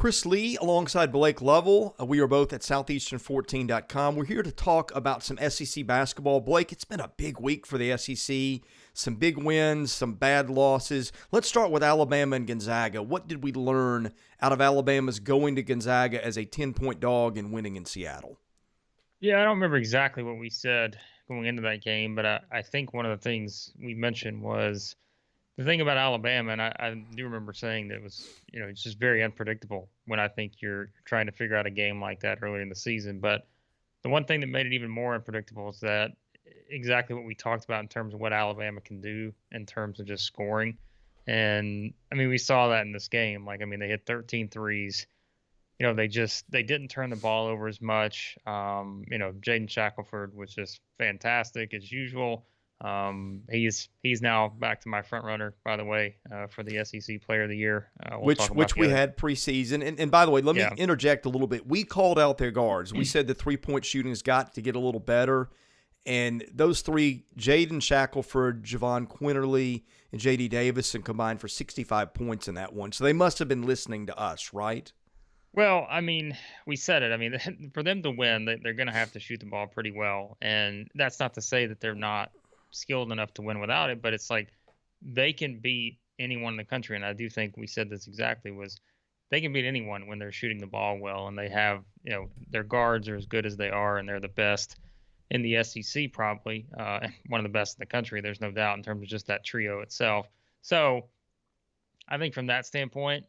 Chris Lee alongside Blake Lovell. We are both at southeastern14.com. We're here to talk about some SEC basketball. Blake, it's been a big week for the SEC. Some big wins, some bad losses. Let's start with Alabama and Gonzaga. What did we learn out of Alabama's going to Gonzaga as a 10-point dog and winning in Seattle? Yeah, I don't remember exactly what we said going into that game, but I think one of the things we mentioned was the thing about Alabama, and I do remember saying that it was, it's just very unpredictable when I think you're trying to figure out a game like that earlier in the season. But the one thing that made it even more unpredictable is that exactly what we talked about in terms of what Alabama can do in terms of just scoring. And, we saw that in this game. They hit 13 threes. They didn't turn the ball over as much. Jaden Shackelford was just fantastic as usual. He's now back to my front runner, by the way, for the SEC Player of the Year. Which we had preseason. And by the way, let me interject a little bit. We called out their guards. We said the three-point shooting has got to get a little better. And those three, Jaden Shackelford, Javon Quinterly, and J.D. Davison combined for 65 points in that one. So they must have been listening to us, right? Well, we said it. For them to win, they're going to have to shoot the ball pretty well. And that's not to say that they're not skilled enough to win without it, but it's like they can beat anyone in the country. And I do think we said this exactly, was they can beat anyone when they're shooting the ball well, and they have, their guards are as good as they are, and they're the best in the SEC probably, one of the best in the country. There's no doubt in terms of just that trio itself. So I think from that standpoint,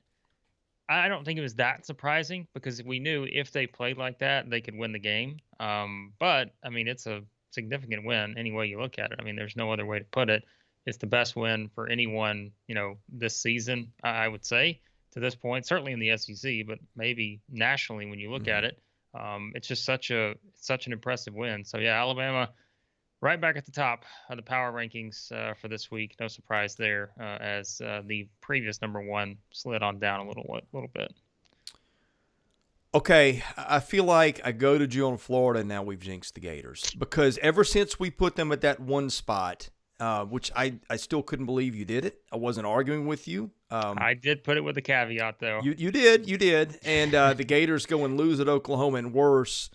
I don't think it was that surprising, because we knew if they played like that, they could win the game. But it's a significant win any way you look at it. There's no other way to put it. It's the best win for anyone, this season, I would say, to this point, certainly in the SEC, but maybe nationally when you look at it. It's just such an impressive win. So yeah, Alabama right back at the top of the power rankings for this week. No surprise there, as the previous number one slid on down a little bit. Okay, I feel like I go to Georgia and Florida, and now we've jinxed the Gators. Because ever since we put them at that one spot, which I still couldn't believe you did it. I wasn't arguing with you. I did put it with a caveat, though. You did. And the Gators go and lose at Oklahoma, and worse,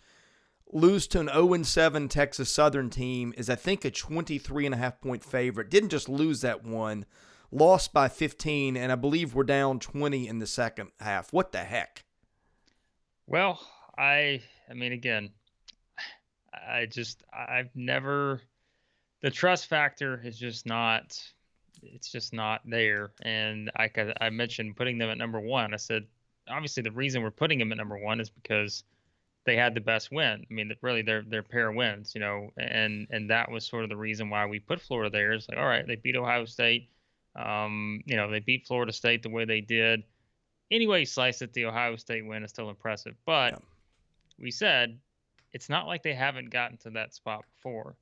lose to an 0-7 Texas Southern team is, I think, a 23.5-point favorite. Didn't just lose that one, lost by 15, and I believe we're down 20 in the second half. What the heck? Well, again, I've never, the trust factor is just not, it's just not there. And I mentioned putting them at number one. I said, obviously the reason we're putting them at number one is because they had the best win. Really their pair wins, and that was sort of the reason why we put Florida there. It's like, all right, they beat Ohio State. They beat Florida State the way they did. Anyway, slice it, the Ohio State win is still impressive. But we said it's not like they haven't gotten to that spot before.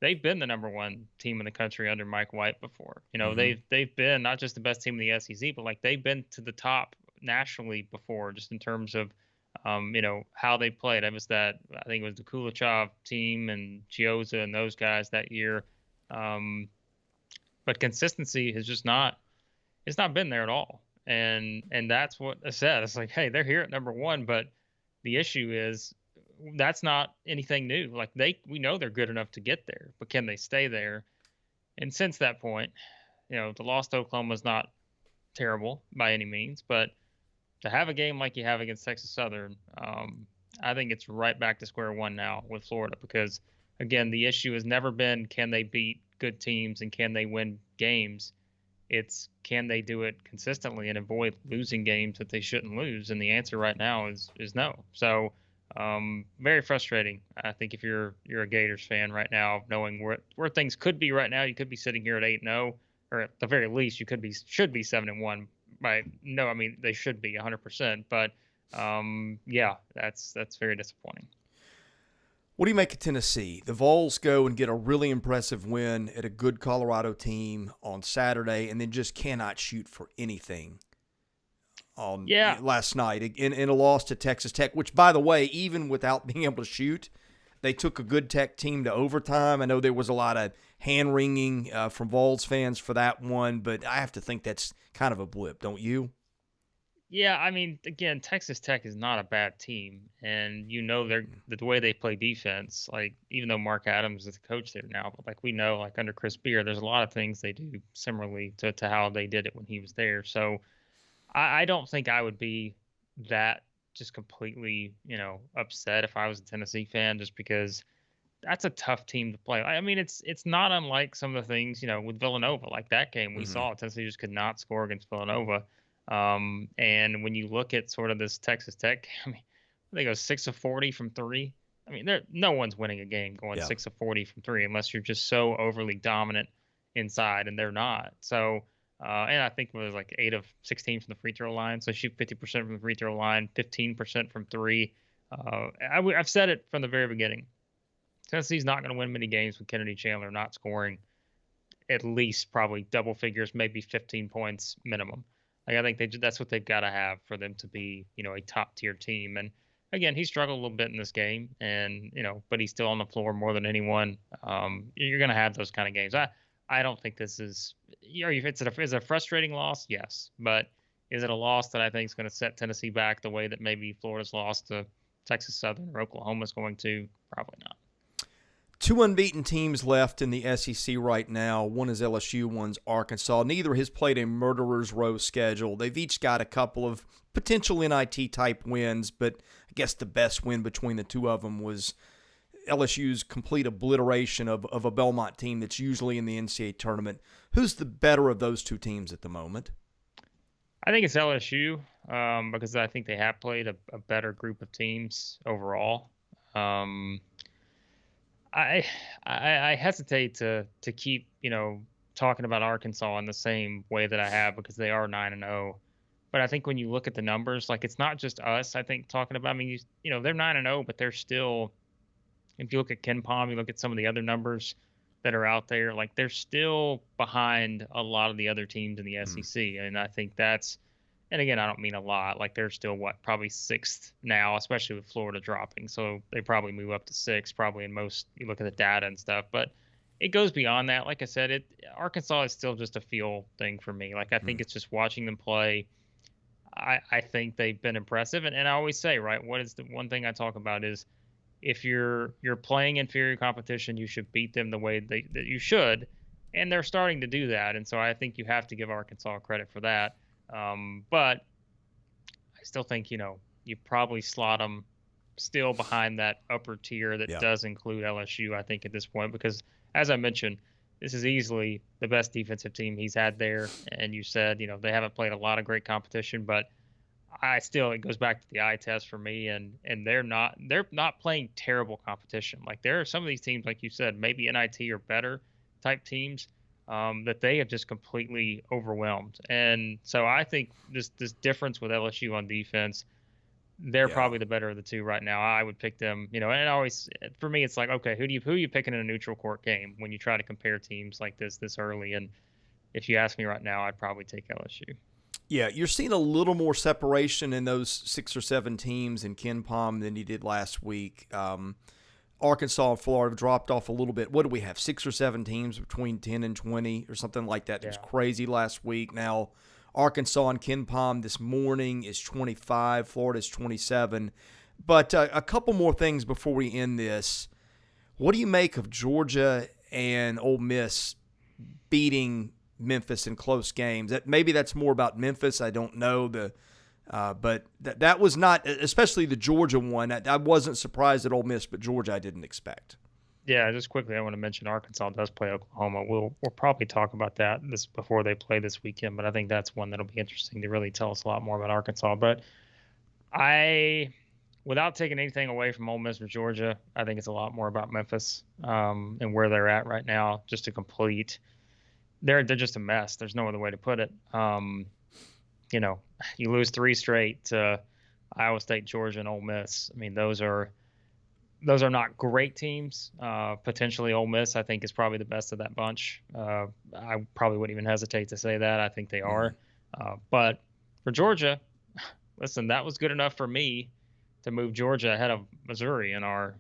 They've been the number one team in the country under Mike White before. They've been not just the best team in the SEC, but they've been to the top nationally before, just in terms of how they played. I think it was the Kulichov team and Chioza and those guys that year. But consistency has just not been there at all. And that's what I said. It's like, hey, they're here at number one, but the issue is that's not anything new. We know they're good enough to get there, but can they stay there? And since that point, the loss to Oklahoma is not terrible by any means, but to have a game like you have against Texas Southern, I think it's right back to square one now with Florida, because again, the issue has never been, can they beat good teams and can they win games? It's, can they do it consistently and avoid losing games that they shouldn't lose? And the answer right now is no. So very frustrating. I think if you're a Gators fan right now, knowing where things could be right now, you could be sitting here at 8-0, or at the very least, you should be 7-1. Right? No, they should be 100%. But that's very disappointing. What do you make of Tennessee? The Vols go and get a really impressive win at a good Colorado team on Saturday, and then just cannot shoot for anything last night in a loss to Texas Tech, which, by the way, even without being able to shoot, they took a good Tech team to overtime. I know there was a lot of hand-wringing from Vols fans for that one, but I have to think that's kind of a blip, don't you? Yeah, I mean, again, Texas Tech is not a bad team, and they're the way they play defense. Like, even though Mark Adams is the coach there now, but like we know, like under Chris Beard, there's a lot of things they do similarly to how they did it when he was there. So I don't think I would be that just completely, upset if I was a Tennessee fan, just because that's a tough team to play. I mean, it's not unlike some of the things, with Villanova. Like that game we Hmm. saw, Tennessee just could not score against Villanova. And when you look at sort of this Texas Tech, I mean, they go 6 of 40 from three. I mean, no one's winning a game going Yeah. 6 of 40 from three unless you're just so overly dominant inside, and they're not. So, and I think it was like 8 of 16 from the free throw line. So shoot 50% from the free throw line, 15% from three. I've said it from the very beginning. Tennessee's not going to win many games with Kennedy Chandler not scoring at least probably double figures, maybe 15 points minimum. Like I think that's what they've got to have for them to be, a top tier team. And again, he struggled a little bit in this game, and but he's still on the floor more than anyone. You're going to have those kind of games. I don't think this is. Is it a frustrating loss? Yes, but is it a loss that I think is going to set Tennessee back the way that maybe Florida's lost to Texas Southern or Oklahoma's going to? Probably not. Two unbeaten teams left in the SEC right now. One is LSU, one's Arkansas. Neither has played a murderer's row schedule. They've each got a couple of potential NIT type wins, but I guess the best win between the two of them was LSU's complete obliteration of a Belmont team that's usually in the NCAA tournament. Who's the better of those two teams at the moment? I think it's LSU, because I think they have played a better group of teams overall. Um, I, I hesitate to keep talking about Arkansas in the same way that I have, because they are 9-0. But I think when you look at the numbers, like it's not just us. I think talking about, I mean, they're 9-0, but they're still. If you look at Ken Palm, you look at some of the other numbers that are out there, like they're still behind a lot of the other teams in the Mm. SEC, and I think that's. And again, I don't mean a lot. Like they're still probably sixth now, especially with Florida dropping. So they probably move up to six, probably in most. You look at the data and stuff, but it goes beyond that. Like I said, Arkansas is still just a feel thing for me. Like I think Mm. it's just watching them play. I think they've been impressive, and I always say, right, what is the one thing I talk about is if you're playing inferior competition, you should beat them the way that you should, and they're starting to do that. And so I think you have to give Arkansas credit for that. But I still think you probably slot them still behind that upper tier that Yeah. does include LSU. I think at this point, because as I mentioned, this is easily the best defensive team he's had there. And you said they haven't played a lot of great competition, but it goes back to the eye test for me, and they're not playing terrible competition. Like there are some of these teams, like you said, maybe NIT or better type teams, that they have just completely overwhelmed. And so I think this difference with LSU on defense, they're Yeah. probably the better of the two right now. I would pick them, and always for me it's like, okay, who are you picking in a neutral court game when you try to compare teams like this early? And if you ask me right now, I'd probably take LSU. Yeah, you're seeing a little more separation in those 6 or 7 teams in Ken Palm than you did last week. Arkansas and Florida have dropped off a little bit. What do we have? 6 or 7 teams between 10 and 20 or something like that. It was Yeah. crazy last week. Now, Arkansas and Ken Palm this morning is 25. Florida is 27. But a couple more things before we end this. What do you make of Georgia and Ole Miss beating Memphis in close games? Maybe that's more about Memphis. I don't know. But that was not, especially the Georgia one. I wasn't surprised at Ole Miss, but Georgia I didn't expect. Yeah, just quickly, I want to mention Arkansas does play Oklahoma. We'll probably talk about that this before they play this weekend, but I think that's one that'll be interesting to really tell us a lot more about Arkansas. But I, without taking anything away from Ole Miss or Georgia, I think it's a lot more about Memphis, and where they're at right now. Just a complete, they're just a mess. There's no other way to put it. You know, you lose three straight to Iowa State, Georgia, and Ole Miss. I mean, those are not great teams. Potentially Ole Miss, I think, is probably the best of that bunch. I probably wouldn't even hesitate to say that. I think they Mm-hmm. are. But for Georgia, listen, that was good enough for me to move Georgia ahead of Missouri in our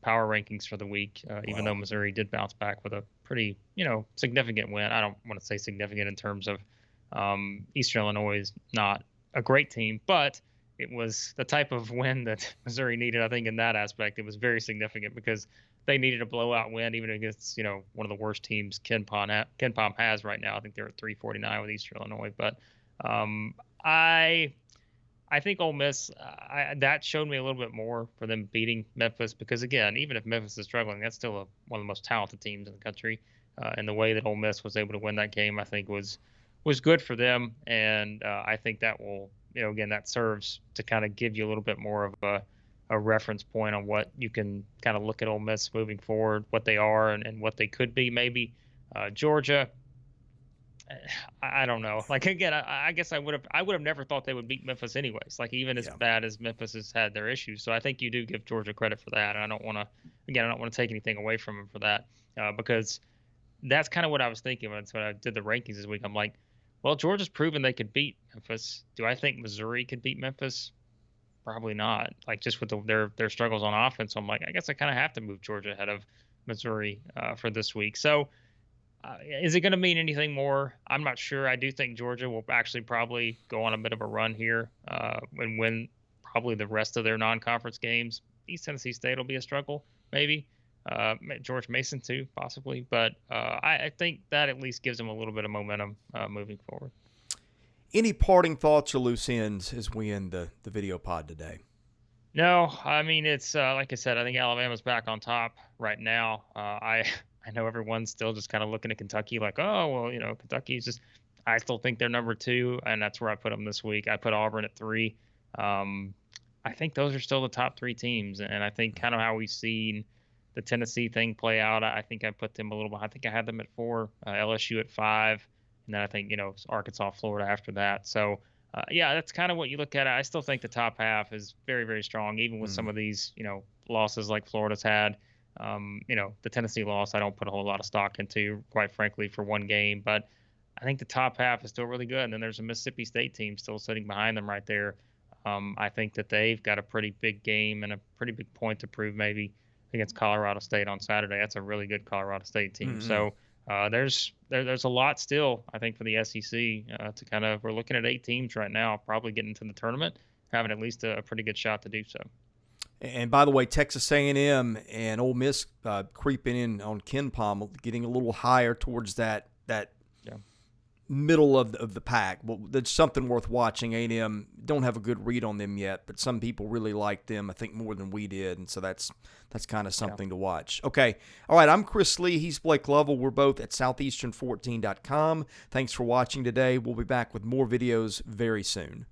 power rankings for the week, even though Wow. Missouri did bounce back with a pretty, significant win. I don't want to say significant in terms of Eastern Illinois is not a great team, but it was the type of win that Missouri needed. I think in that aspect, it was very significant because they needed a blowout win, even against one of the worst teams Ken Palm has right now. I think they're at 349 with Eastern Illinois, but um, I I think Ole Miss, that showed me a little bit more for them beating Memphis because, again, even if Memphis is struggling, that's still one of the most talented teams in the country. And the way that Ole Miss was able to win that game, I think, was good for them. And I think that will, again, that serves to kind of give you a little bit more of a reference point on what you can kind of look at Ole Miss moving forward, what they are and what they could be maybe. Georgia, I don't know. Like again, I guess I would have never thought they would beat Memphis anyways. Like even as bad as Memphis has had their issues, so I think you do give Georgia credit for that. And I don't want to take anything away from them for that because that's kind of what I was thinking when I did the rankings this week. I'm like, well, Georgia's proven they could beat Memphis. Do I think Missouri could beat Memphis? Probably not. Like just with their struggles on offense, so I'm like, I guess I kind of have to move Georgia ahead of Missouri for this week. So. Is it going to mean anything more? I'm not sure. I do think Georgia will actually probably go on a bit of a run here and win probably the rest of their non-conference games. East Tennessee State will be a struggle, maybe. George Mason too, possibly. But I think that at least gives them a little bit of momentum moving forward. Any parting thoughts or loose ends as we end the video pod today? No, I mean, it's like I said, I think Alabama's back on top right now. I know everyone's still just kind of looking at Kentucky like, oh, well, Kentucky's just – I still think they're number 2, and that's where I put them this week. I put Auburn at 3. I think those are still the top 3 teams, and I think kind of how we've seen the Tennessee thing play out, I think I put them a little behind. I think I had them at 4, LSU at 5, and then I think, Arkansas, Florida after that. So, yeah, that's kind of what you look at. I still think the top half is very, very strong, even with some of these, losses like Florida's had. The Tennessee loss, I don't put a whole lot of stock into, quite frankly, for one game. But I think the top half is still really good. And then there's a Mississippi State team still sitting behind them right there. I think that they've got a pretty big game and a pretty big point to prove maybe against Colorado State on Saturday. That's a really good Colorado State team. Mm-hmm. So there's a lot still, I think, for the SEC to kind of – we're looking at 8 teams right now, probably getting to the tournament, having at least a pretty good shot to do so. And by the way, Texas A&M and Ole Miss creeping in on Ken Palm, getting a little higher towards that middle of the pack. Well, that's something worth watching. A&M don't have a good read on them yet, but some people really like them, I think, more than we did, and so that's kind of something to watch. Okay. All right, I'm Chris Lee. He's Blake Lovell. We're both at southeastern14.com. Thanks for watching today. We'll be back with more videos very soon.